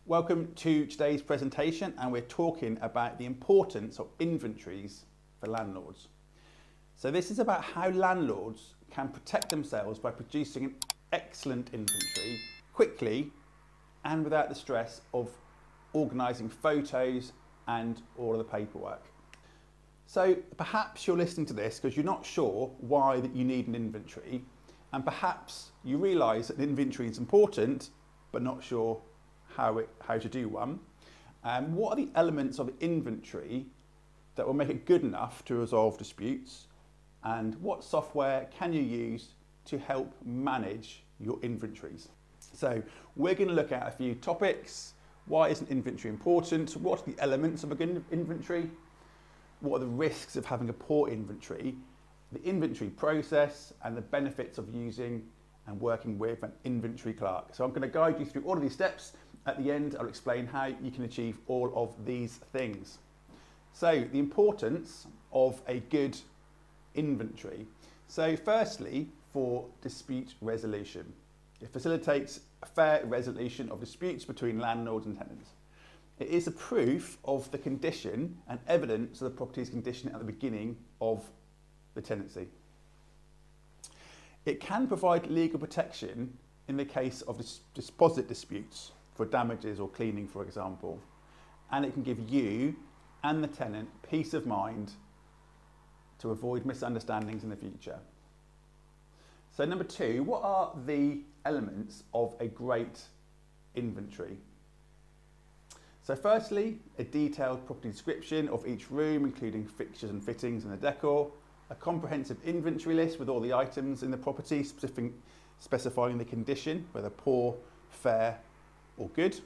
Welcome to today's presentation, and we're talking about the importance of inventories for landlords. So this is about how landlords can protect themselves by producing an excellent inventory quickly and without the stress of organising photos and all of the paperwork. So perhaps you're listening to this because you're not sure why that you need an inventory, and perhaps you realise that an inventory is important but not sure how to do one. What are the elements of inventory that will make it good enough to resolve disputes, and what software can you use to help manage your inventories? So we're going to look at a few topics. Why is an inventory important? What are the elements of a good inventory? What are the risks of having a poor inventory? The inventory process and the benefits of using and working with an inventory clerk. So I'm going to guide you through all of these steps. At the end, I'll explain how you can achieve all of these things. So the importance of a good inventory. So firstly, for dispute resolution. It facilitates a fair resolution of disputes between landlords and tenants. It is a proof of the condition and evidence of the property's condition at the beginning of the tenancy. It can provide legal protection in the case of deposit disputes for damages or cleaning, for example, and it can give you and the tenant peace of mind to avoid misunderstandings in the future. So number two, what are the elements of a great inventory? So firstly, a detailed property description of each room, including fixtures and fittings and the decor, a comprehensive inventory list with all the items in the property, specifying the condition, whether poor, fair or good,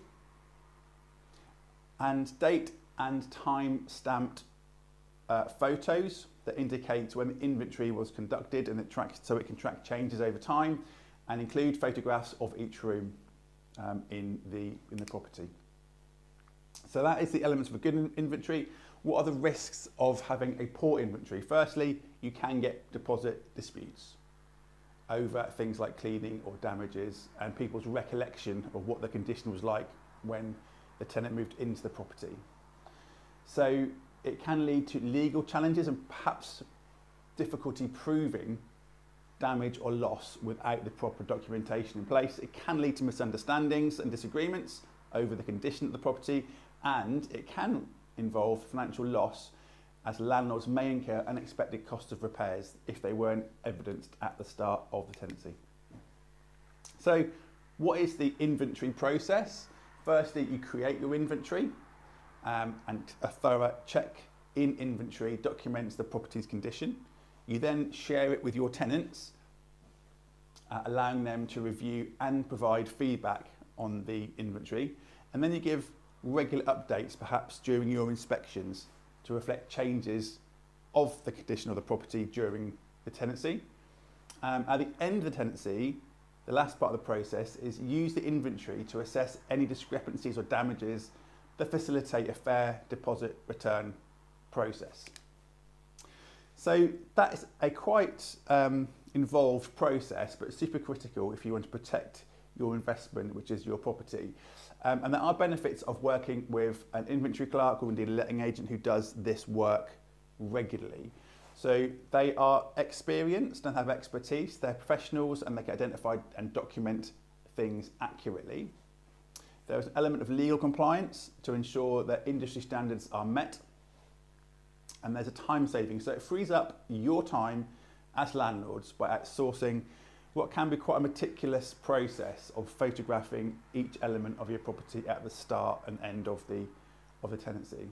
and date and time stamped photos that indicate when the inventory was conducted, and it tracks, so it can track changes over time, and include photographs of each room in the property. So that is the elements of a good inventory. What are the risks of having a poor inventory? Firstly, you can get deposit disputes over things like cleaning or damages and people's recollection of what the condition was like when the tenant moved into the property. So it can lead to legal challenges and perhaps difficulty proving damage or loss without the proper documentation in place. It can lead to misunderstandings and disagreements over the condition of the property, and it can involve financial loss, as landlords may incur unexpected costs of repairs if they weren't evidenced at the start of the tenancy. So what is the inventory process? Firstly, you create your inventory, and a thorough check in inventory documents the property's condition. You then share it with your tenants, allowing them to review and provide feedback on the inventory, and then you give regular updates, perhaps during your inspections, to reflect changes of the condition of the property during the tenancy. At the end of the tenancy, the last part of the process is use the inventory to assess any discrepancies or damages that facilitate a fair deposit return process. So that is a quite involved process, but super critical if you want to protect your investment, which is your property. And there are benefits of working with an inventory clerk or indeed a letting agent who does this work regularly. So they are experienced and have expertise, they're professionals, and they can identify and document things accurately. There's an element of legal compliance to ensure that industry standards are met. And there's a time saving, so it frees up your time as landlords by outsourcing what can be quite a meticulous process of photographing each element of your property at the start and end of the tenancy.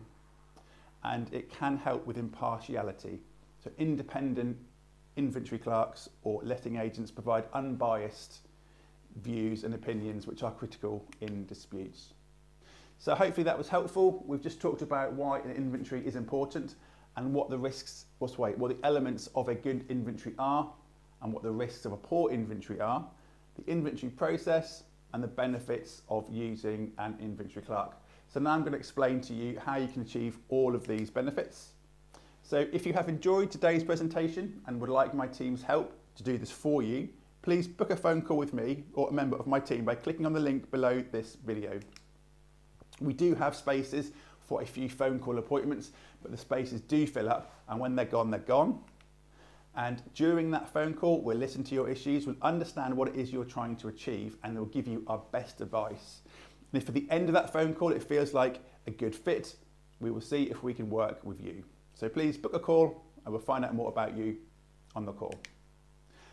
And it can help with impartiality. So independent inventory clerks or letting agents provide unbiased views and opinions which are critical in disputes. So hopefully that was helpful. We've just talked about why an inventory is important and what the risks, what the elements of a good inventory are, and what the risks of a poor inventory are, the inventory process, and the benefits of using an inventory clerk. So now I'm going to explain to you how you can achieve all of these benefits. So if you have enjoyed today's presentation and would like my team's help to do this for you, please book a phone call with me or a member of my team by clicking on the link below this video. We do have spaces for a few phone call appointments, but the spaces do fill up, and when they're gone, they're gone. And during that phone call, we'll listen to your issues, we'll understand what it is you're trying to achieve, and we'll give you our best advice. And if at the end of that phone call it feels like a good fit, we will see if we can work with you. So please book a call and we'll find out more about you on the call.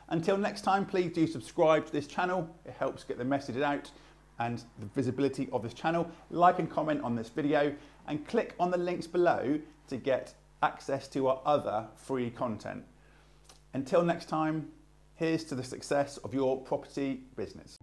Until next time, please do subscribe to this channel. It helps get the message out and the visibility of this channel. Like and comment on this video and click on the links below to get access to our other free content. Until next time, here's to the success of your property business.